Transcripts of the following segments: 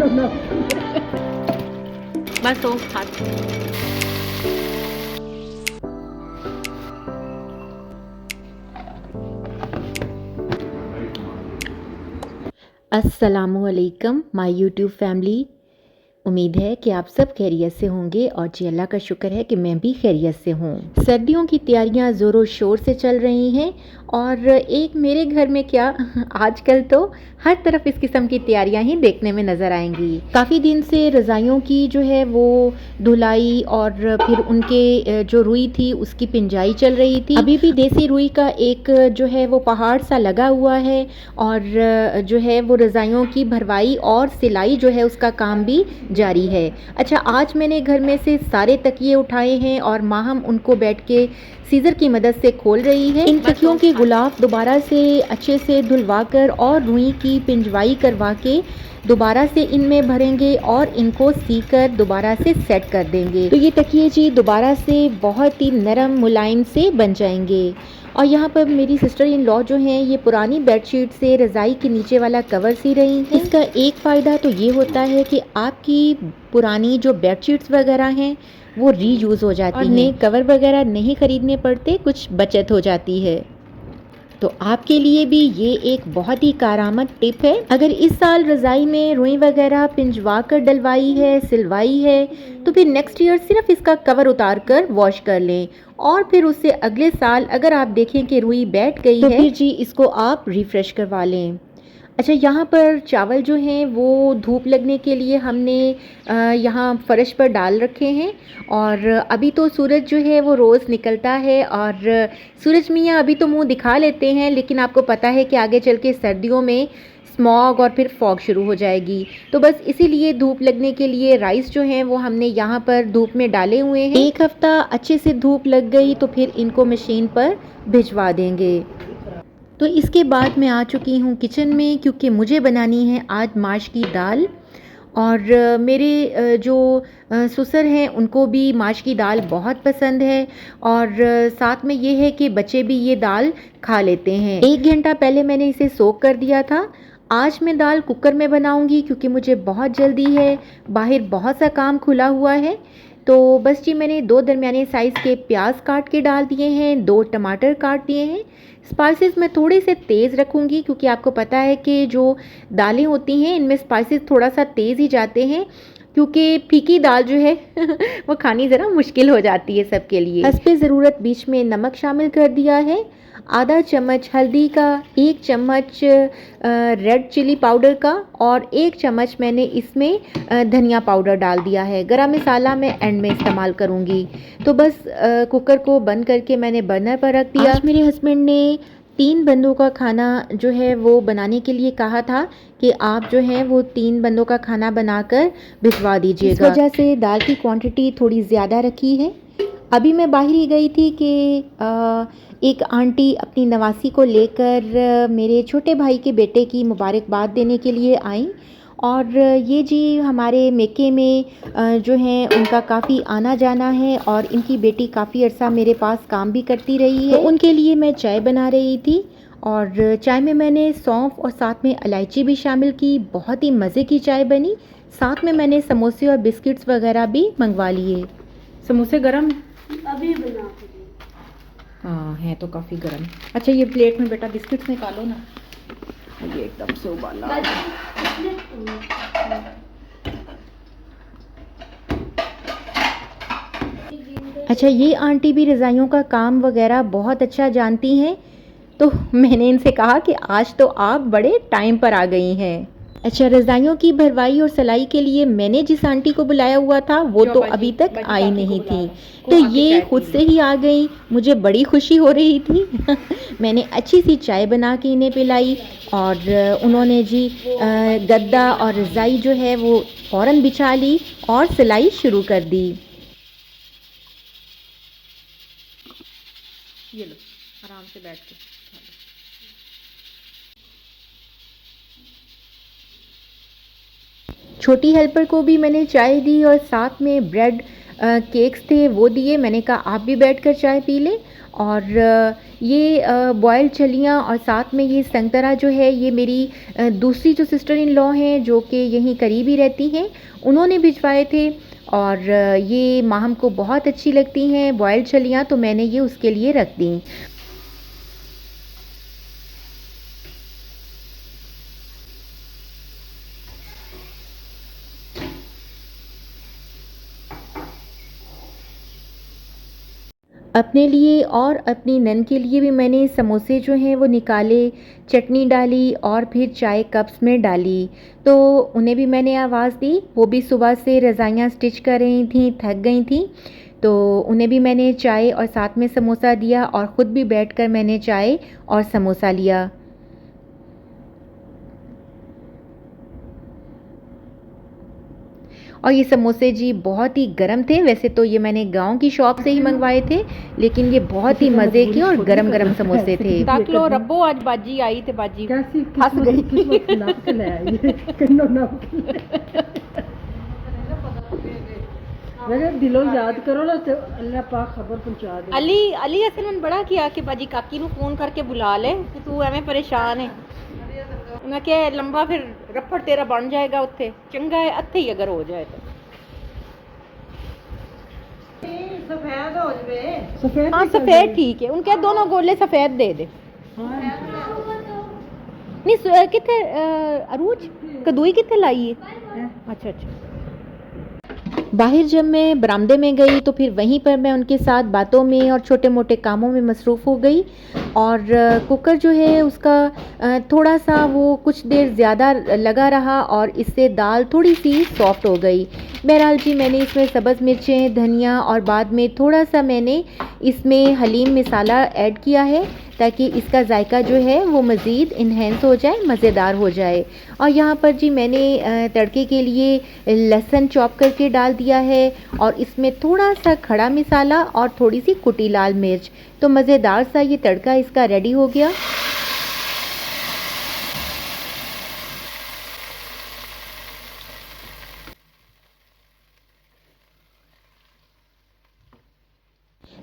बस हो हाथ। अस्सलामुअलैकुम माय यूट्यूब फैमिली। उम्मीद है कि आप सब खैरियत से होंगे और जी अल्लाह का शुक्र है कि मैं भी खैरियत से हूँ। सर्दियों की तैयारियाँ ज़ोरों शोर से चल रही हैं और एक मेरे घर में क्या आजकल तो हर तरफ इस किस्म की तैयारियाँ ही देखने में नज़र आएंगी। काफ़ी दिन से रज़ाइयों की जो है वो धुलाई और फिर उनके जो रुई थी उसकी पिंजाई चल रही थी। अभी भी देसी रुई का एक जो है वो पहाड़ सा लगा हुआ है और जो है वो रज़ाइयों की भरवाई और सिलाई जो है उसका काम भी जारी है। अच्छा, आज मैंने घर में से सारे तकिए उठाए हैं और माहम उनको बैठ के सीज़र की मदद से खोल रही है। इन तकियों के गुलाफ दोबारा से अच्छे से धुलवा कर और रुई की पिंजवाई करवा के दोबारा से इनमें भरेंगे और इनको सीकर दोबारा से सेट कर देंगे। तो ये तकिए जी दोबारा से बहुत ही नरम मुलायम से बन जाएंगे। और यहाँ पर मेरी सिस्टर इन लॉ जो हैं ये पुरानी बेडशीट से रज़ाई के नीचे वाला कवर सी रही हैं। इसका एक फ़ायदा तो ये होता है कि आपकी पुरानी जो बेडशीट्स वगैरह हैं वो रीयूज़ हो जाती हैं और नए कवर वगैरह नहीं ख़रीदने पड़ते, कुछ बचत हो जाती है। तो आपके लिए भी ये एक बहुत ही कारआमद टिप है। अगर इस साल रज़ाई में रुई वगैरह पिंजवा कर डलवाई है, सिलवाई है, तो फिर नेक्स्ट ईयर सिर्फ इसका कवर उतार कर वॉश कर लें और फिर उससे अगले साल अगर आप देखें कि रुई बैठ गई तो फिर जी इसको आप रिफ़्रेश करवा लें। अच्छा, यहाँ पर चावल जो हैं वो धूप लगने के लिए हमने यहाँ फ़र्श पर डाल रखे हैं और अभी तो सूरज जो है वो रोज़ निकलता है और सूरज मियाँ अभी तो मुंह दिखा लेते हैं, लेकिन आपको पता है कि आगे चल के सर्दियों में स्मॉग और फिर फॉग शुरू हो जाएगी। तो बस इसीलिए धूप लगने के लिए राइस जो हैं वो हमने यहाँ पर धूप में डाले हुए हैं। एक हफ़्ता अच्छे से धूप लग गई तो फिर इनको मशीन पर भिजवा देंगे। तो इसके बाद मैं आ चुकी हूँ किचन में क्योंकि मुझे बनानी है आज माश की दाल और मेरे जो ससुर हैं उनको भी माश की दाल बहुत पसंद है और साथ में ये है कि बच्चे भी ये दाल खा लेते हैं। 1 घंटा पहले मैंने इसे सोक कर दिया था। आज मैं दाल कुकर में बनाऊंगी क्योंकि मुझे बहुत जल्दी है, बाहर बहुत सा काम खुला हुआ है। तो बस जी मैंने 2 दरमियाने साइज़ के प्याज काट के डाल दिए हैं, 2 टमाटर काट दिए हैं। स्पाइसेस मैं थोड़े से तेज़ रखूँगी क्योंकि आपको पता है कि जो दालें होती हैं इनमें स्पाइसेस थोड़ा सा तेज़ ही जाते हैं क्योंकि फीकी दाल जो है वो खानी ज़रा मुश्किल हो जाती है सबके लिए। हस्बे ज़रूरत बीच में नमक शामिल कर दिया है, आधा चम्मच हल्दी का, 1 चम्मच रेड चिली पाउडर का और 1 चम्मच मैंने इसमें धनिया पाउडर डाल दिया है। गरम मसाला मैं एंड में इस्तेमाल करूँगी। तो बस कुकर को बंद करके मैंने बर्नर पर रख दिया। आज मेरे हस्बैंड ने 3 बंदों का खाना जो है वो बनाने के लिए कहा था कि आप जो है वो 3 बंदों का खाना बनाकर भिजवा दीजिएगा। इस वजह से दाल की क्वांटिटी थोड़ी ज़्यादा रखी है। अभी मैं बाहर ही गई थी कि एक आंटी अपनी नवासी को लेकर मेरे छोटे भाई के बेटे की मुबारकबाद देने के लिए आई और ये जी हमारे मेके में जो हैं उनका काफ़ी आना जाना है और इनकी बेटी काफ़ी अर्सा मेरे पास काम भी करती रही है। तो उनके लिए मैं चाय बना रही थी और चाय में मैंने सौंफ और साथ में इलायची भी शामिल की। बहुत ही मज़े की चाय बनी। साथ में मैंने समोसे और बिस्किट्स वगैरह भी मंगवा लिए। समोसे गरम अभी बना के हाँ है तो काफ़ी गर्म। अच्छा ये प्लेट में बेटा बिस्किट्स निकालो ना, ये एकदम से उबाला। अच्छा, ये आंटी भी रज़ाइयों का काम वगैरह बहुत अच्छा जानती हैं, तो मैंने इनसे कहा कि आज तो आप बड़े टाइम पर आ गई हैं। अच्छा, रज़ाइयों की भरवाई और सिलाई के लिए मैंने जिस आंटी को बुलाया हुआ था वो तो अभी तक आई नहीं थी, तो ये खुद से ही आ गई। मुझे बड़ी खुशी हो रही थी मैंने अच्छी सी चाय बना के इन्हें पिलाई और उन्होंने जी गद्दा और रज़ाई जो है वो फ़ौरन बिछा ली और सिलाई शुरू कर दी। ये लो आराम से बैठ के। छोटी हेल्पर को भी मैंने चाय दी और साथ में ब्रेड केक्स थे वो दिए। मैंने कहा आप भी बैठकर चाय पी लें। और ये बॉयल्ड छलियाँ और साथ में ये संतरा जो है, ये मेरी दूसरी जो सिस्टर इन लॉ हैं जो कि यहीं करीब ही रहती हैं, उन्होंने भिजवाए थे। और ये माहम को बहुत अच्छी लगती हैं बॉयल्ड छलियाँ, तो मैंने ये उसके लिए रख दी। अपने लिए और अपनी नन के लिए भी मैंने समोसे जो हैं वो निकाले, चटनी डाली और फिर चाय कप्स में डाली। तो उन्हें भी मैंने आवाज़ दी, वो भी सुबह से रज़ाइयाँ स्टिच कर रही थीं, थक गई थीं। तो उन्हें भी मैंने चाय और साथ में समोसा दिया और ख़ुद भी बैठकर मैंने चाय और समोसा लिया। और ये समोसे जी बहुत ही गरम थे। वैसे तो ये मैंने गांव की शॉप से ही मंगवाए थे, लेकिन ये बहुत ही मज़े के और गरम गरम समोसे थे। ताक लो रब्बो, आज बाजी आई थे, बाजी हंस गई। दिलो याद करो ना तो अल्लाह पाक खबर पहुंचा दे। अली असल में बड़ा किया कि बाजी काकी नू फोन करके बुला ले कि तू एवें परेशान है। उन्हें क्या लंबा फिर रफड़ तेरा बन जाएगा उत्थे, चंगा है अथे ही अगर हो जाए तो। सफेद हो जवे। हाँ सफेद ठीक है, उनके दोनों गोले सफेद दे दे। नहीं कितने अरूज कदुई कितने लाई है? अच्छा अच्छा। बाहर जब मैं बरामदे में गई तो फिर वहीं पर मैं उनके साथ बातों में और छोटे मोटे कामों में मसरूफ़ हो गई। और कुकर जो है उसका थोड़ा सा वो कुछ देर ज़्यादा लगा रहा और इससे दाल थोड़ी सी सॉफ्ट हो गई। बहरहाल जी मैंने इसमें सब्ज़ मिर्चें, धनिया और बाद में थोड़ा सा मैंने इसमें हलीम मसाला ऐड किया है ताकि इसका जायका जो है वो मज़ीद इन्हेंस हो जाए, मज़ेदार हो जाए। और यहाँ पर जी मैंने तड़के के लिए लहसुन चॉप करके डाल दिया है और इसमें थोड़ा सा खड़ा मसाला और थोड़ी सी कुटी लाल मिर्च, तो मज़ेदार सा ये तड़का इसका रेडी हो गया।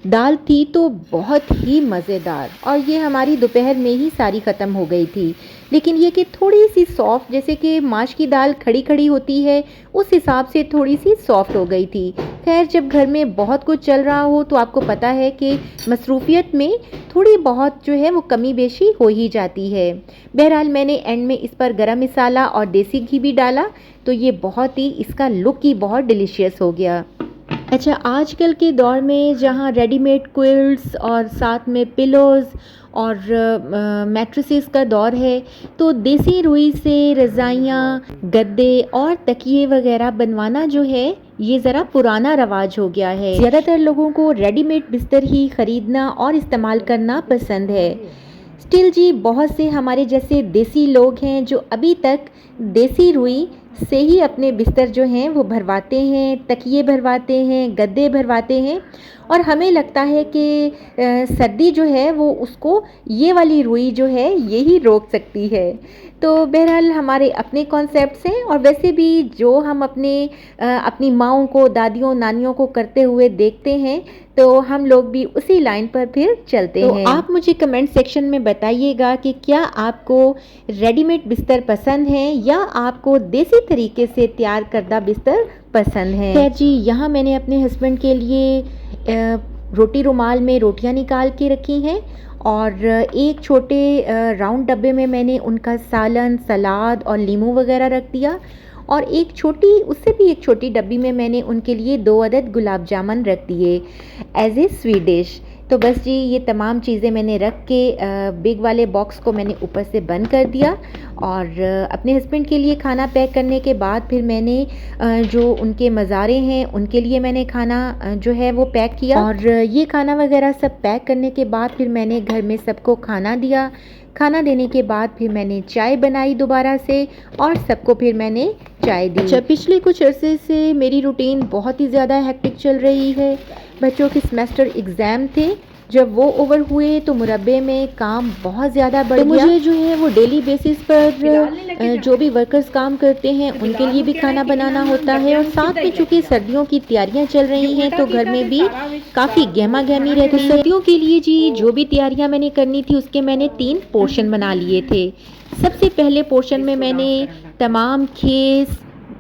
दाल थी तो बहुत ही मज़ेदार और ये हमारी दोपहर में ही सारी ख़त्म हो गई थी। लेकिन ये कि थोड़ी सी सॉफ़्ट, जैसे कि माश की दाल खड़ी खड़ी होती है उस हिसाब से थोड़ी सी सॉफ़्ट हो गई थी। खैर जब घर में बहुत कुछ चल रहा हो तो आपको पता है कि मसरूफ़ियत में थोड़ी बहुत जो है वो कमी बेशी हो ही जाती है। बहरहाल मैंने एंड में इस पर गरम मसाला और देसी घी भी डाला, तो ये बहुत ही इसका लुक ही बहुत डिलीशियस हो गया। अच्छा, आजकल के दौर में जहाँ रेडीमेड क्विल्ट्स और साथ में पिलोज़ और मैट्रेसेस का दौर है, तो देसी रुई से रज़ाइयाँ, गद्दे और तकिए वगैरह बनवाना जो है ये ज़रा पुराना रवाज हो गया है। ज़्यादातर लोगों को रेडीमेड बिस्तर ही ख़रीदना और इस्तेमाल करना पसंद है। स्टिल जी बहुत से हमारे जैसे देसी लोग हैं जो अभी तक देसी रुई से ही अपने बिस्तर जो हैं वो भरवाते हैं, तकिए भरवाते हैं, गद्दे भरवाते हैं। और हमें लगता है कि सर्दी जो है वो उसको ये वाली रुई जो है यही रोक सकती है। तो बहरहाल हमारे अपने कॉन्सेप्ट्स हैं और वैसे भी जो हम अपनी माँओं को, दादियों, नानियों को करते हुए देखते हैं तो हम लोग भी उसी लाइन पर फिर चलते हैं। आप मुझे कमेंट सेक्शन में बताइएगा कि क्या आपको रेडीमेड बिस्तर पसंद है या आपको देसी तरीके से तैयार करदा बिस्तर पसंद है। खैर जी, यहाँ मैंने अपने हस्बैंड के लिए रोटी रुमाल में रोटियाँ निकाल के रखी हैं और एक छोटे राउंड डब्बे में मैंने उनका सालन, सलाद और लीमू वगैरह रख दिया और एक छोटी, उससे भी एक छोटी डब्बी में मैंने उनके लिए 2 अदद गुलाब जामुन रख दिए एज ए स्वीट डिश। तो बस जी ये तमाम चीज़ें मैंने रख के बिग वाले बॉक्स को मैंने ऊपर से बंद कर दिया और अपने हस्बैंड के लिए खाना पैक करने के बाद फिर मैंने जो उनके मज़ारे हैं उनके लिए मैंने खाना जो है वो पैक किया। और ये खाना वगैरह सब पैक करने के बाद फिर मैंने घर में सबको खाना दिया। खाना देने के बाद फिर मैंने चाय बनाई दोबारा से और सबको फिर मैंने चाय दी। अच्छा, पिछले कुछ अरसे से मेरी रूटीन बहुत ही ज़्यादा हेक्टिक चल रही है। बच्चों के सेमेस्टर एग्ज़ाम थे जब वो ओवर हुए तो मुरब्बे में काम बहुत ज़्यादा बढ़ गया। मुझे जो है वो डेली बेसिस पर जो भी वर्कर्स काम करते हैं उनके लिए भी खाना बनाना होता है, और साथ में चूँकि सर्दियों की तैयारियां चल रही हैं तो घर में भी काफ़ी गहमा गहमी रहती है। सर्दियों के लिए जी जो भी तैयारियां मैंने करनी थी उसके मैंने 3 पोर्शन बना लिए थे। सबसे पहले पोर्शन में मैंने तमाम खेस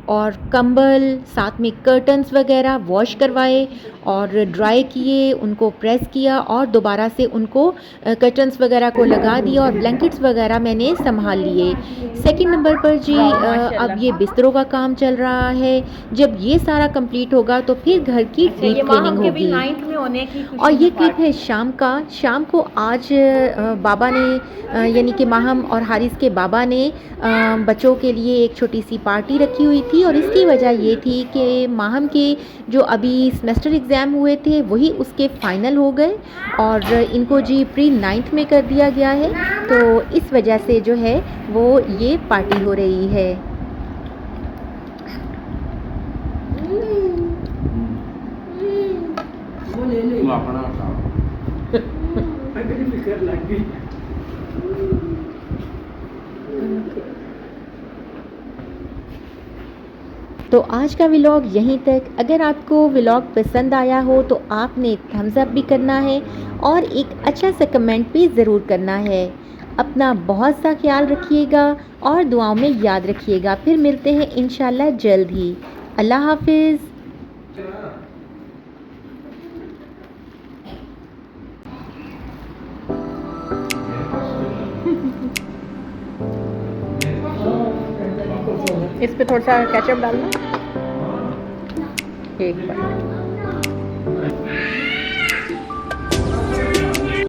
और कंबल, साथ में कर्टन्स वगैरह वॉश करवाए और ड्राई किए, उनको प्रेस किया और दोबारा से उनको कर्टन्स वगैरह को लगा दिया और ब्लैंकेट्स वगैरह मैंने संभाल लिए। सेकंड नंबर पर जी अब ये बिस्तरों का काम चल रहा है। जब ये सारा कंप्लीट होगा तो फिर घर की डीप क्लीनिंग होगी। और ये क्लिप है शाम का। शाम को आज बाबा ने यानी कि माहम और हारिस के बाबा ने बच्चों के लिए एक छोटी सी पार्टी रखी हुई थी, और इसकी वजह ये थी कि माहम के जो अभी सेमेस्टर एग्ज़ाम हुए थे वही उसके फाइनल हो गए और इनको जी प्री 9th में कर दिया गया है, तो इस वजह से जो है वो ये पार्टी हो रही है। वो ले ले तू अपना उठा। अगर फिक्र लग गई। तो आज का व्लॉग यहीं तक। अगर आपको व्लॉग पसंद आया हो तो आपने थम्स अप भी करना है और एक अच्छा सा कमेंट भी ज़रूर करना है। अपना बहुत सा ख्याल रखिएगा और दुआओं में याद रखिएगा। फिर मिलते हैं इंशाल्लाह जल्द ही। अल्लाह हाफिज़। इस पे थोड़ा सा केचप डालना एक बार।